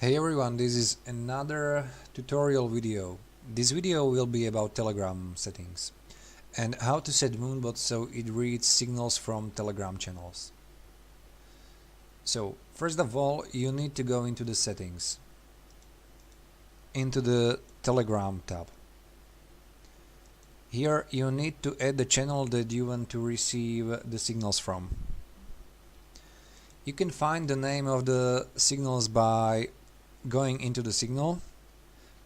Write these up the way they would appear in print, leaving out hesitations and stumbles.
Hey everyone, this is another tutorial video. This video will be about Telegram settings and how to set Moonbot so it reads signals from Telegram channels. So first of all, you need to go into the settings, into the Telegram tab. Here you need to add the channel that you want to receive the signals from. You can find the name of the signals by going into the signal,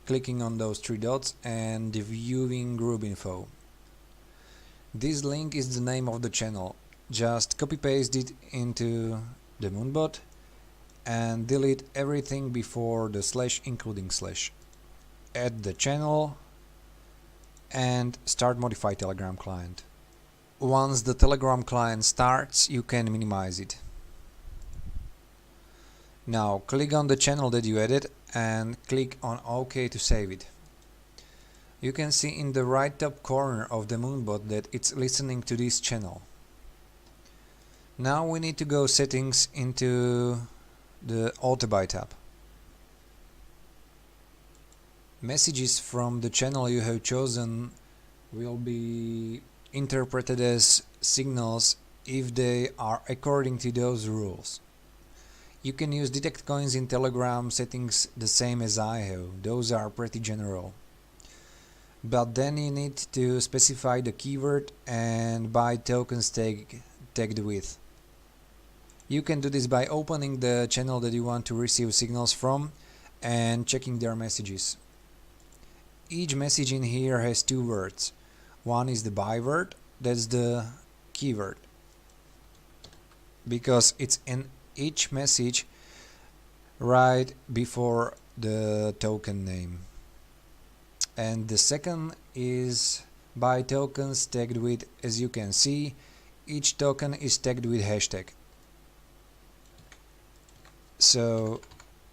clicking on those three dots and viewing group info. This link is the name of the channel. Just copy paste it into the Moonbot and delete everything before the slash including slash. Add the channel and start modify Telegram client. Once the Telegram client starts, you can minimize it. Now click on the channel that you added and click on OK to save it. You can see in the right top corner of the Moonbot that it's listening to this channel. Now we need to go settings into the Auto-By tab. Messages from the channel you have chosen will be interpreted as signals if they are according to those rules. You can use detect coins in Telegram settings the same as I have. Those are pretty general. But then you need to specify the keyword and buy tokens tagged with. You can do this by opening the channel that you want to receive signals from and checking their messages. Each message in here has two words. One is the byword, that's the keyword, because it's in each message right before the token name. And the second is buy tokens tagged with, as you can see, each token is tagged with hashtag. So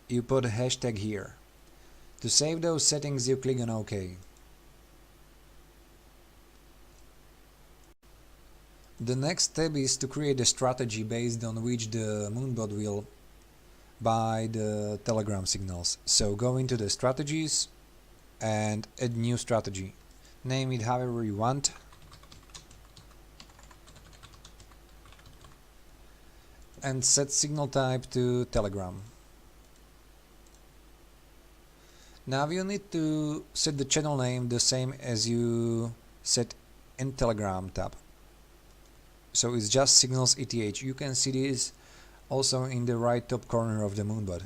you put a hashtag here. To save those settings, you click on OK. The next step is to create a strategy based on which the Moonbot will buy the Telegram signals. So go into the strategies and add new strategy. Name it however you want. And set signal type to Telegram. Now you need to set the channel name the same as you set in Telegram tab. So it's just signals ETH. You can see this also in the right top corner of the Moonbot.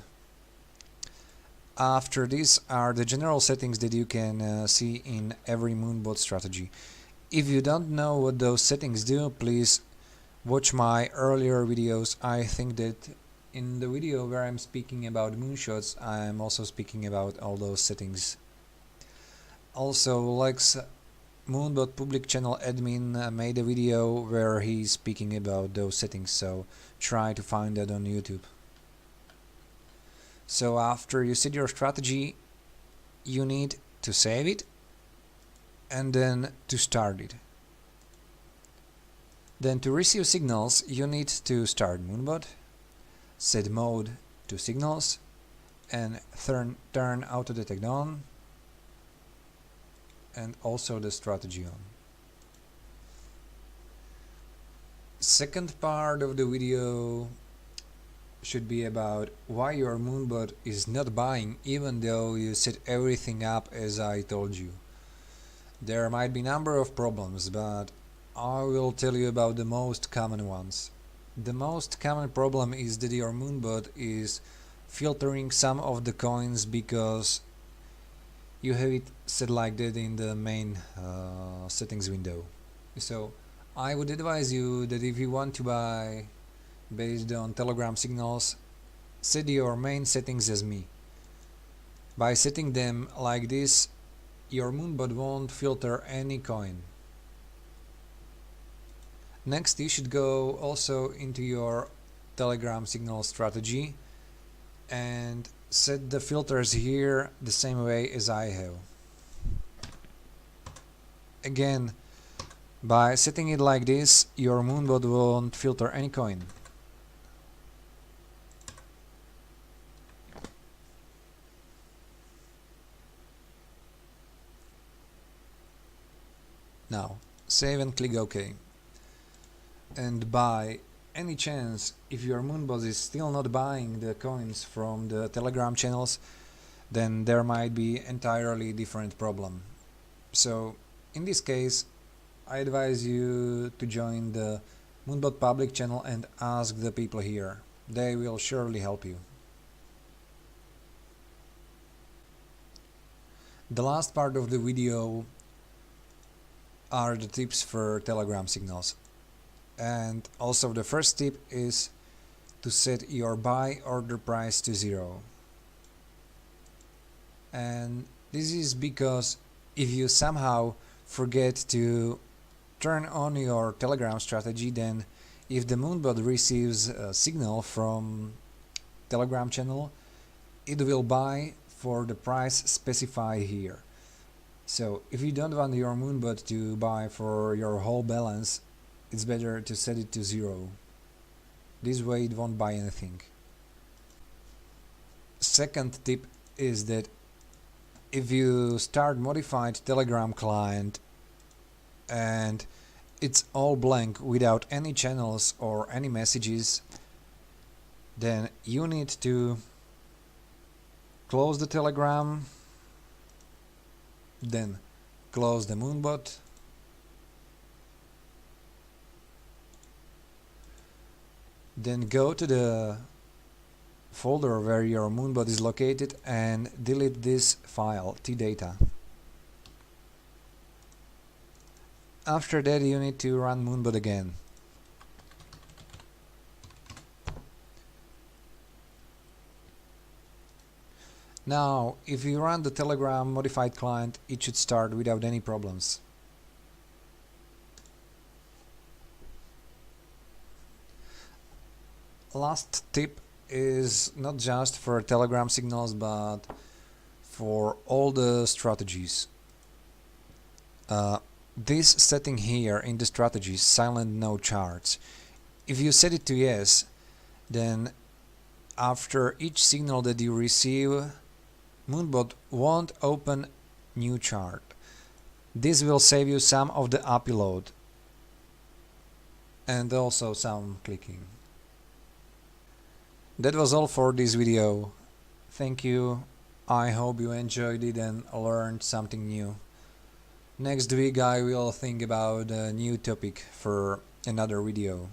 After this are the general settings that you can see in every Moonbot strategy. If you don't know what those settings do, please watch my earlier videos. I think that in the video where I'm speaking about moonshots, I'm also speaking about all those settings. Also, Lex, Moonbot public channel admin, made a video where he's speaking about those settings, so try to find that on YouTube. So after you set your strategy, you need to save it and then to start it. Then to receive signals, you need to start Moonbot, set mode to signals and turn auto detect on and also the strategy on. Second part of the video should be about why your Moonbot is not buying even though you set everything up as I told you. There might be a number of problems, but I will tell you about the most common ones. The most common problem is that your Moonbot is filtering some of the coins because you have it set like that in the main settings window. So I would advise you that if you want to buy based on Telegram signals, set your main settings as me. By setting them like this, your Moonbot won't filter any coin. Next, you should go also into your Telegram signal strategy and set the filters here the same way as I have. Again, by setting it like this, your Moonbot won't filter any coin. Now save and click OK. And by any chance, if your Moonbot is still not buying the coins from the Telegram channels, then there might be entirely different problem. So in this case, I advise you to join the Moonbot public channel and ask the people here. They will surely help you. The last part of the video are the tips for Telegram signals. And also the first tip is to set your buy order price to 0. And this is because if you somehow forget to turn on your Telegram strategy, then if the Moonbot receives a signal from Telegram channel, it will buy for the price specified here. So if you don't want your Moonbot to buy for your whole balance, it's better to set it to 0. This way it won't buy anything. Second tip is that if you start modified Telegram client and it's all blank without any channels or any messages, then you need to close the Telegram, then close the Moonbot, then go to the folder where your Moonbot is located and delete this file, tdata. After that you need to run Moonbot again. Now, if you run the Telegram modified client, it should start without any problems. Last tip is not just for Telegram signals, but for all the strategies. This setting here in the strategies, silent no charts, if you set it to yes, then after each signal that you receive, Moonbot won't open new chart. This will save you some of the upload and also some clicking. That was all for this video. Thank you. I hope you enjoyed it and learned something new. Next week I will think about a new topic for another video.